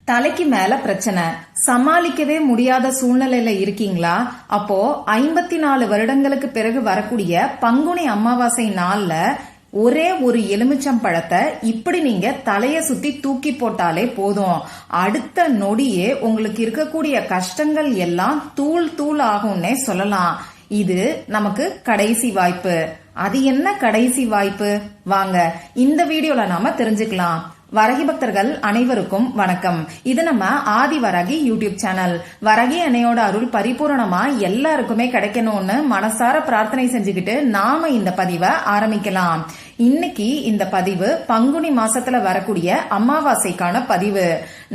தலைக்கு மேல பிரச்சனை, சமாளிக்கவே முடியாத சூழ்நிலையில இருக்கீங்களா? அப்போ 54 வருடங்களுக்கு பிறகு வரக்கூடிய பங்குனி அமாவாசை நாள்ல ஒரே ஒரு எலுமிச்சம்பழத்தை இப்படி நீங்க தலைய சுத்தி தூக்கி போட்டாலே போதும், அடுத்த நொடியே உங்களுக்கு இருக்கக்கூடிய கஷ்டங்கள் எல்லாம் தூள் தூள் ஆகும்னே சொல்லலாம். இது நமக்கு கடைசி வாய்ப்பு. அது என்ன கடைசி வாய்ப்பு? வாங்க இந்த வீடியோல நாம தெரிஞ்சுக்கலாம். வரகி பக்தர்கள் அனைவருக்கும் வணக்கம். இது நம்ம ஆதி வரகி யூடியூப் சேனல். வரகி அன்னையோட அருள் பரிபூரணமா எல்லாருக்குமே கிடைக்கணும்னு மனசார பிரார்த்தனை செஞ்சுக்கிட்டு நாம இந்த பதிவை ஆரம்பிக்கலாம். இன்னைக்கு இந்த பதிவு பங்குனி மாசத்துல வரக்கூடிய அமாவாசைக்கான பதிவு.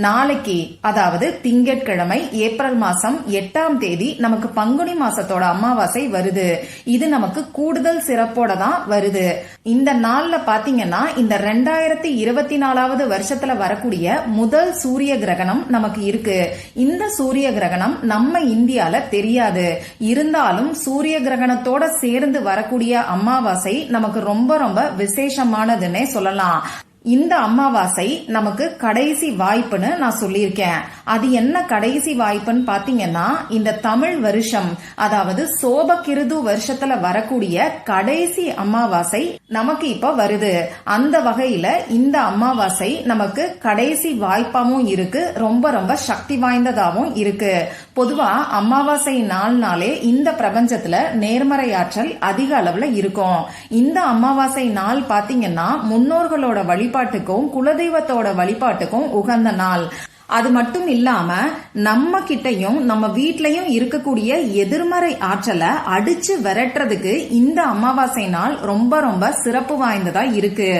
நாளைக்கு, அதாவது திங்கட்கிழமை ஏப்ரல் மாசம் 8ஆம் தேதி நமக்கு பங்குனி மாசத்தோட அமாவாசை வருது. இது நமக்கு கூடுதல் சிறப்போட தான் வருது. இந்த நாள்ல பாத்தீங்கன்னா இந்த 2024வது வருஷத்துல வரக்கூடிய முதல் சூரிய கிரகணம் நமக்கு இருக்கு. இந்த சூரிய கிரகணம் நம்ம இந்தியால தெரியாது. இருந்தாலும் சூரிய கிரகணத்தோட சேர்ந்து வரக்கூடிய அமாவாசை நமக்கு ரொம்ப ரொம்ப விசேஷமானதுன்னே சொல்லலாம். இந்த அமாவாசை நமக்கு கடைசி வாய்ப்புன்னு நான் சொல்லியிருக்கேன். அது என்ன கடைசி வாய்ப்புன்னு பாத்தீங்கன்னா, இந்த தமிழ் வருஷம், அதாவது சோபகிருது வருஷத்துல வரக்கூடிய கடைசி அமாவாசை நமக்கு இப்ப வருது. அந்த வகையில இந்த அமாவாசை நமக்கு கடைசி வாய்ப்பாவும் இருக்கு, ரொம்ப ரொம்ப சக்தி வாய்ந்ததாவும் இருக்கு. பொதுவா அமாவாசை நாள்னாலே இந்த பிரபஞ்சத்துல நேர்மறை ஆற்றல் அதிக அளவுல இருக்கும். இந்த அமாவாசை நாள் பாத்தீங்கன்னா முன்னோர்களோட வழிபாட்டுக்கும் குலதெய்வத்தோட வழிபாட்டுக்கும் உகந்த நாள். அது மட்டும் இல்லாம நம்ம கிட்டையும் நம்ம வீட்லயும் இருக்கக்கூடிய எதிர்மறை ஆற்றலை அடிச்சு விரட்டுறதுக்கு இந்த அமாவாசை நாள் ரொம்ப ரொம்ப சிறப்பு வாய்ந்ததா இருக்கு.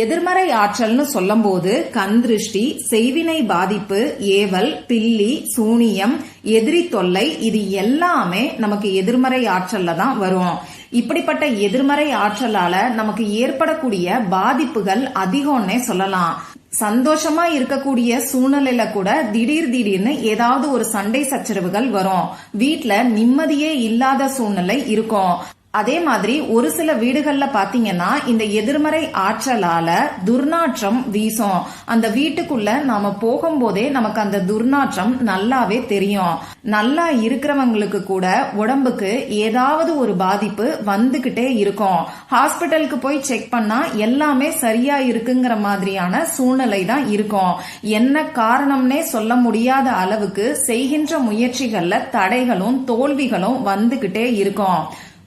எதிர்மறை ஆற்றல்னு சொல்லும் போது கண்திருஷ்டி, செய்வினை பாதிப்பு, ஏவல், பில்லி, சூனியம், எதிரி தொல்லை, இது எல்லாமே நமக்கு எதிர்மறை ஆற்றல்ல தான் வரும். இப்படிப்பட்ட எதிர்மறை ஆற்றலால நமக்கு ஏற்படக்கூடிய பாதிப்புகள் அதிகம்னே சொல்லலாம். சந்தோஷமா இருக்கக்கூடிய சூழ்நிலையில கூட திடீர்னு ஏதாவது ஒரு சண்டை சச்சரவுகள் வரும். வீட்ல நிம்மதியே இல்லாத சூழ்நிலை இருக்கும். அதே மாதிரி ஒரு சில வீடுகள்ல பாத்தீங்கன்னா இந்த எதிர்மறை ஆற்றலால துர்நாற்றம் வீசும். அந்த வீட்டுக்குள்ள நாம போகும்போதே நமக்கு அந்த துர்நாற்றம் நல்லாவே தெரியும். நல்லா இருக்கிறவங்களுக்கு கூட உடம்புக்கு ஏதாவது ஒரு பாதிப்பு வந்துகிட்டே இருக்கும். ஹாஸ்பிட்டலுக்கு போய் செக் பண்ணா எல்லாமே சரியா இருக்குங்கிற மாதிரியான சூழ்நிலை தான் இருக்கும். என்ன காரணம்னே சொல்ல முடியாத அளவுக்கு செய்கின்ற முயற்சிகள்ல தடைகளும் தோல்விகளும் வந்துகிட்டே இருக்கும்.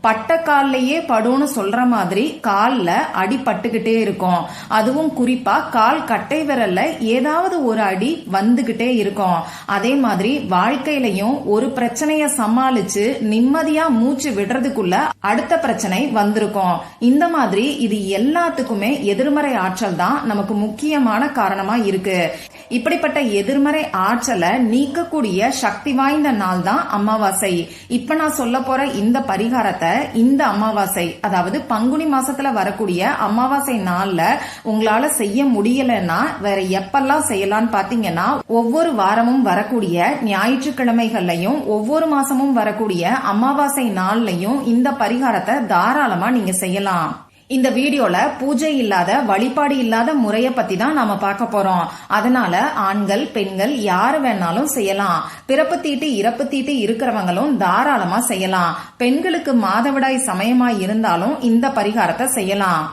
பட்ட கால்லையே படுன்னு சொல்ற மாதிரி கால்ல அடிபட்டுக்கிட்டே இருக்கும். அதுவும் குறிப்பா கால் கட்டை விரல்ல ஏதாவது ஒரு அடி வந்துகிட்டே இருக்கும். அதே மாதிரி வாழ்க்கையிலையும் ஒரு பிரச்சனைய சமாளிச்சு நிம்மதியா மூச்சு விடுறதுக்குள்ள அடுத்த பிரச்சனை வந்திருக்கும். இந்த மாதிரி இது எல்லாத்துக்குமே எதிர்மறை ஆற்றல் தான் நமக்கு முக்கியமான காரணமா இருக்கு. இப்படிப்பட்ட எதிர்மறை ஆற்றலை நீக்கக்கூடிய சக்தி வாய்ந்த நாள் தான் அமாவாசை. இப்ப நான் சொல்ல போற இந்த பரிகாரத்தை இந்த அமாவாசை, அதாவது பங்குனி மாசத்துல வரக்கூடிய அமாவாசை நாள்ல உங்களால செய்ய முடியலன்னா வேற எப்பெல்லாம் செய்யலாம்னு பாத்தீங்கன்னா, ஒவ்வொரு வாரமும் வரக்கூடிய ஞாயிற்றுக்கிழமைகள்லயும் ஒவ்வொரு மாசமும் வரக்கூடிய அமாவாசை நாள்லயும் இந்த பரிகாரத்தை தாராளமா நீங்க செய்யலாம். இந்த வீடியோல பூஜை இல்லாத, வழிபாடு இல்லாத முறைய பத்தி தான் நாம பார்க்க போறோம். அதனால ஆண்கள் பெண்கள் யாரு வேணாலும் செய்யலாம். பிறப்பு தீட்டு இறப்பு தீட்டு இருக்கிறவங்களும் தாராளமா செய்யலாம். பெண்களுக்கு மாதவிடாய் சமயமா இருந்தாலும் இந்த பரிகாரத்தை செய்யலாம்.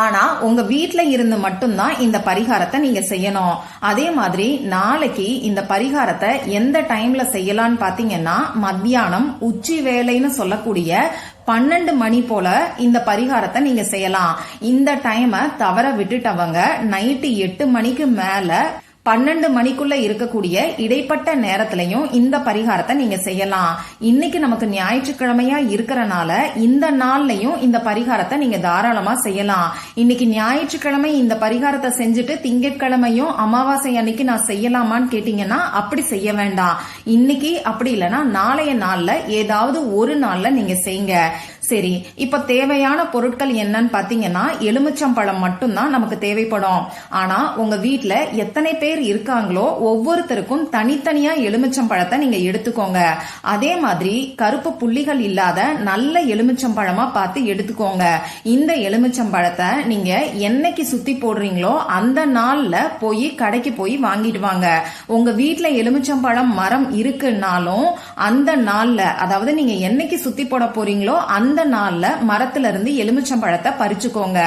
ஆனா உங்க வீட்ல இருந்து மட்டும்தான் இந்த பரிகாரத்தை நீங்க செய்யணும். அதே மாதிரி நாளைக்கு இந்த பரிகாரத்தை எந்த டைம்ல செய்யலாம்னு பாத்தீங்கன்னா, மத்தியானம் உச்சி வேலைன்னு சொல்லக்கூடிய 12 மணி போல இந்த பரிகாரத்தை நீங்க செய்யலாம். இந்த டைமை தவற விட்டுட்டவங்க நைட்டு 8 மணிக்கு மேல 12 மணிக்குள்ள இருக்கக்கூடிய இடைப்பட்ட நேரத்திலையும் இந்த பரிகாரத்தை நீங்க செய்யலாம். இன்னைக்கு நமக்கு ஞாயிற்றுக்கிழமையா இருக்கிறனால இந்த நாள்லயும் இந்த பரிகாரத்தை நீங்க தாராளமா செய்யலாம். இன்னைக்கு ஞாயிற்றுக்கிழமை இந்த பரிகாரத்தை செஞ்சுட்டு திங்கட்கிழமையும் அமாவாசை அன்னைக்கு நான் செய்யலாமான்னு கேட்டீங்கன்னா அப்படி செய்ய வேண்டாம். இன்னைக்கு அப்படி இல்லைன்னா நாளைய நாள்ல ஏதாவது ஒரு நாள்ல நீங்க செய்யுங்க. சரி, இப்ப தேவையான பொருட்கள் என்னன்னு பாத்தீங்கன்னா எலுமிச்சம்பழம் மட்டும்தான் நமக்கு தேவைப்படும். ஆனா உங்க வீட்ல எத்தனை பேர் இருக்காங்களோ ஒவ்வொருத்தருக்கும் தனித்தனியா எலுமிச்சம்பழத்தை நீங்க எடுத்துக்கோங்க. அதே மாதிரி கருப்பு புள்ளிகள் இல்லாத நல்ல எலுமிச்சம்பழமா பார்த்து எடுத்துக்கோங்க. இந்த எலுமிச்சம்பழத்தை நீங்க என்னைக்கு சுத்தி போடுறீங்களோ அந்த நாள்ல போய் கடைக்கு போய் வாங்கிட்டு வாங்க. உங்க வீட்ல எலுமிச்சம்பழம் மரம் இருக்குன்னாலும் அந்த நாள்ல, அதாவது நீங்க என்னைக்கு சுத்தி போட போறீங்களோ அந்த நாள்ல மரத்துல இருந்து எலுமிச்சம்பழத்தை பறிச்சுக்கோங்க.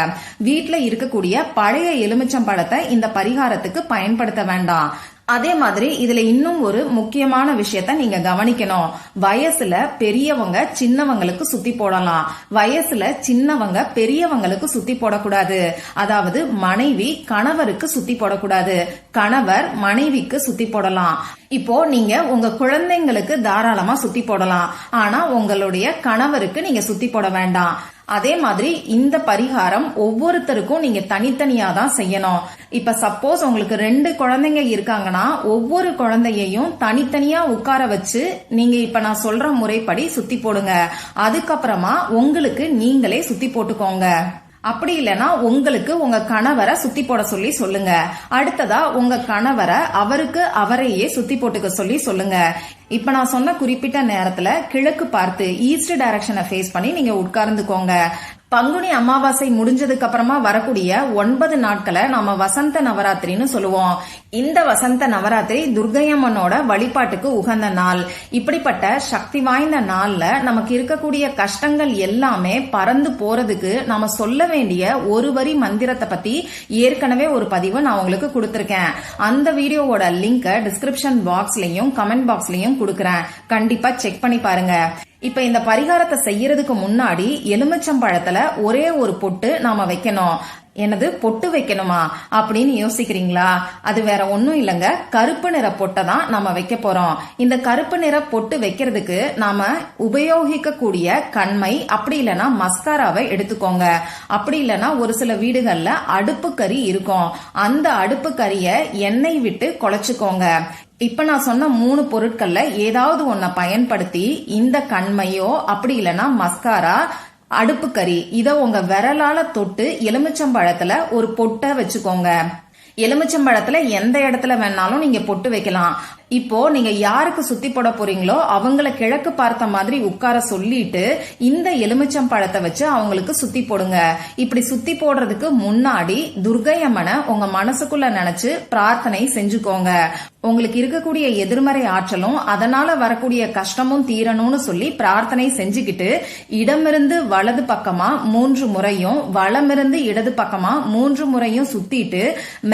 வீட்ல இருக்கக்கூடிய பழைய எலுமிச்சம்பழத்தை இந்த பரிகாரத்துக்கு பயன்படுத்த வேண்டாம். அதே மாதிரி இதுல இன்னும் ஒரு முக்கியமான விஷயத்த நீங்க கவனிக்கணும். வயசுல பெரியவங்க சின்னவங்களுக்கு சுத்தி போடலாம், வயசுல சின்னவங்க பெரியவங்களுக்கு சுத்தி போடக்கூடாது. அதாவது மனைவி கணவருக்கு சுத்தி போடக்கூடாது, கணவர் மனைவிக்கு சுத்தி போடலாம். இப்போ நீங்க உங்க குழந்தைங்களுக்கு தாராளமா சுத்தி போடலாம், ஆனா உங்களுடைய கணவருக்கு நீங்க சுத்தி போட வேண்டாம். அதே மாதிரி இந்த பரிகாரம் ஒவ்வொருத்தருக்கும் நீங்க தனித்தனியா தான் செய்யணும். இப்ப சப்போஸ் உங்களுக்கு 2 குழந்தைங்க இருக்காங்கன்னா ஒவ்வொரு குழந்தையையும் தனித்தனியா உட்கார வச்சு நீங்க இப்ப நான் சொல்ற முறைப்படி சுத்தி போடுங்க. அதுக்கப்புறமா உங்களுக்கு நீங்களே சுத்தி போட்டுக்கோங்க. அப்படி இல்லைன்னா உங்களுக்கு உங்க கணவரை சுத்தி போட சொல்லி சொல்லுங்க. அடுத்ததா உங்க கணவரை அவரையே சுத்தி போட்டுக்க சொல்லி சொல்லுங்க. இப்ப நான் சொன்ன குறிப்பிட்ட நேரத்துல கிழக்கு பார்த்து ஈஸ்ட் டைரக்ஷனை ஃபேஸ் பண்ணி நீங்க உட்கார்ந்துக்கோங்க. பங்குனி அமாவாசை முடிஞ்சதுக்கு அப்புறமா வரக்கூடிய 9 நாட்களை நாம வசந்த நவராத்திரின்னு சொல்லுவோம். இந்த வசந்த நவராத்திரி துர்க்கையம்மனோட வழிபாட்டுக்கு உகந்த நாள். இப்படிப்பட்ட சக்தி வாய்ந்த நாள்ல நமக்கு இருக்கக்கூடிய கஷ்டங்கள் எல்லாமே பறந்து போறதுக்கு நாம சொல்ல வேண்டிய ஒரு வரி மந்திரத்தை பத்தி ஏற்கனவே ஒரு பதிவு நான் உங்களுக்கு கொடுத்திருக்கேன். அந்த வீடியோவோட லிங்க் டிஸ்கிரிப்ஷன் பாக்ஸ்லயும் கமெண்ட் பாக்ஸ்லயும் கொடுக்கறேன். கண்டிப்பா செக் பண்ணி பாருங்க. இப்ப இந்த பரிகாரத்தை செய்யறதுக்கு முன்னாடி எலுமிச்சம்பழத்துல ஒரே ஒரு பொட்டு நாம வைக்கணும். என்னது பொட்டு வைக்கணுமா அப்படின்னு யோசிக்கிறீங்களா? அது வேற ஒன்னும் இல்லங்க, கருப்பு நிற பொட்டை தான் நாம வைக்க போறோம். இந்த கருப்பு நிற பொட்டு வைக்கிறதுக்கு நாம உபயோகிக்க கூடிய கண்மை அப்படி இல்லைன்னா மஸ்காராவை எடுத்துக்கோங்க. அப்படி இல்லைன்னா ஒரு சில வீடுகள்ல அடுப்பு கறி இருக்கும், அந்த அடுப்பு கறிய எண்ணெய் விட்டு குழைச்சுக்கோங்க. இப்ப நான் சொன்ன 3 பொருட்கள்ல ஏதாவது ஒன்ன பயன்படுத்தி இந்த கண்மையோ அப்படி இல்லைன்னா மஸ்காரா அடுப்பு கறி இத உங்க விரலால தொட்டு எலுமிச்சம்பழத்துல ஒரு பொட்டை வச்சுக்கோங்க. எலுமிச்சம்பழத்துல எந்த இடத்துல வேணாலும் நீங்க பொட்டு வைக்கலாம். இப்போ நீங்க யாருக்கு சுத்தி போட போறீங்களோ அவங்கள கிழக்கு பார்த்த மாதிரி உட்கார சொல்லிட்டு இந்த எலுமிச்சம்பழத்தை வச்சு அவங்களுக்கு சுத்தி போடுங்க. இப்படி சுத்தி போடுறதுக்கு முன்னாடி துர்க்கையம்மனை உங்க மனசுக்குள்ள நினைச்சு பிரார்த்தனை செஞ்சுக்கோங்க. உங்களுக்கு இருக்கக்கூடிய எதிர்மறை ஆற்றலும் அதனால வரக்கூடிய கஷ்டமும் தீரணும்னு சொல்லி பிரார்த்தனை செஞ்சுக்கிட்டு இடமிருந்து வலது பக்கமா 3 முறையும் வலமிருந்து இடது பக்கமா 3 முறையும் சுத்திட்டு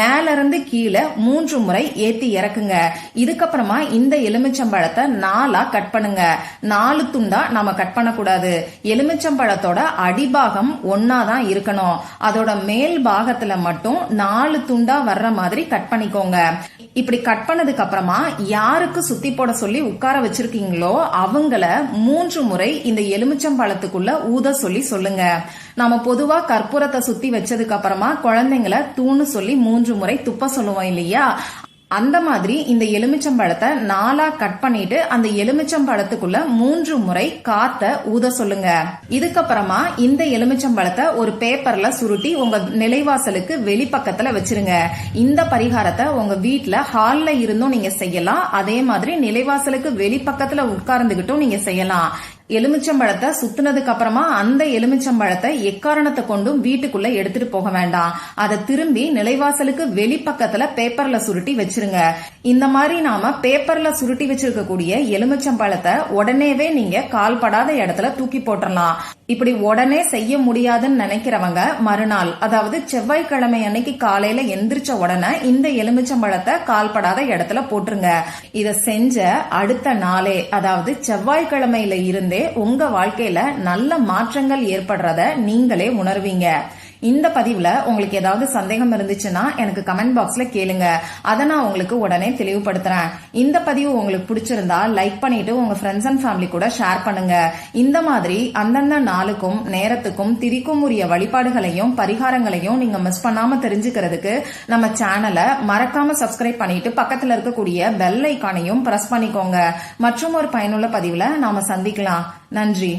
மேல இருந்து கீழே 3 முறை ஏத்தி இறக்குங்க. இதுக்கப்புறமா இந்த எலுமிச்சம்பழத்தை 4ஆ கட் பண்ணுங்க. 4 துண்டா நாம கட் பண்ணக்கூடாது. எலுமிச்சம்பழத்தோட அடிபாகம் ஒன்னாதான் இருக்கணும். அதோட மேல் பாகத்துல மட்டும் 4 துண்டா வர்ற மாதிரி கட் பண்ணிக்கோங்க. இப்படி கட் பண்ணதுக்கு அப்புறமா யாருக்கு சுத்தி போட சொல்லி உட்கார வச்சிருக்கீங்களோ அவங்கள 3 முறை இந்த எலுமிச்சம்பழத்துக்குள்ள ஊத சொல்லி சொல்லுங்க. நாம பொதுவா கற்பூரத்தை சுத்தி வச்சதுக்கு அப்புறமா குழந்தைங்களை தூணு சொல்லி 3 முறை துப்ப சொல்லுவோம் இல்லையா? அந்த மாதிரி இந்த எலுமிச்சம்பழத்தை 4ஆ கட் பண்ணிட்டு அந்த எலுமிச்சம்பழத்துக்குள்ள 3 முறை காத்த ஊத சொல்லுங்க. இதுக்கப்புறமா இந்த எலுமிச்சம்பழத்தை ஒரு பேப்பர்ல சுருட்டி உங்க நிலைவாசலுக்கு வெளிப்பக்கத்துல வச்சிருங்க. இந்த பரிகாரத்தை உங்க வீட்ல ஹால்ல இருந்தும் நீங்க செய்யலாம், அதே மாதிரி நிலைவாசலுக்கு வெளிப்பக்கத்துல உட்கார்ந்துகிட்டும் நீங்க செய்யலாம். எலுமிச்சம்பழத்தை சுத்தினதுக்கு அப்புறமா அந்த எலுமிச்சம்பழத்தை எக்காரணத்தை கொண்டும் வீட்டுக்குள்ள எடுத்துட்டு போக வேண்டாம். அதை திரும்பி நிலைவாசலுக்கு வெளிப்பக்கத்துல பேப்பர்ல சுருட்டி வச்சிருங்க. இந்த மாதிரி நாம பேப்பர்ல சுருட்டி வச்சிருக்கக்கூடிய எலுமிச்சம்பழத்தை உடனேவே நீங்க கால்படாத இடத்துல தூக்கி போட்டுறலாம். இப்படி உடனே செய்ய முடியாதுன்னு நினைக்கிறவங்க மறுநாள், அதாவது செவ்வாய்க்கிழமை அன்னைக்கு காலையில எந்திரிச்ச உடனே இந்த எலுமிச்சம்பழத்தை கால்படாத இடத்துல போட்டுருங்க. இத செஞ்ச அடுத்த நாளே, அதாவது செவ்வாய்க்கிழமையில இருந்தே உங்க வாழ்க்கையில நல்ல மாற்றங்கள் ஏற்படுறத நீங்களே உணர்வீங்க. இந்த பதிவுல உங்களுக்கு ஏதாவது சந்தேகம் இருந்துச்சுன்னா எனக்கு கமெண்ட் பாக்ஸ்ல கேளுங்க, அதை நான் உங்களுக்கு உடனே தெளிவுபடுத்துறேன். இந்த பதிவு உங்களுக்கு பிடிச்சிருந்தா லைக் பண்ணிட்டு உங்க ஃப்ரெண்ட்ஸ் அண்ட் ஃபேமிலி கூட ஷேர் பண்ணுங்க. இந்த மாதிரி அந்தந்த நாளுக்கும் நேரத்துக்கும் திதிக்கும் உரிய வழிபாடுகளையும் பரிகாரங்களையும் நீங்க மிஸ் பண்ணாம தெரிஞ்சுக்கிறதுக்கு நம்ம சேனலை மறக்காம சப்ஸ்கிரைப் பண்ணிட்டு பக்கத்துல இருக்கக்கூடிய பெல் ஐகானையும் பிரஸ் பண்ணிக்கோங்க. மற்றும் ஒரு பயனுள்ள பதிவுல நாம சந்திக்கலாம். நன்றி.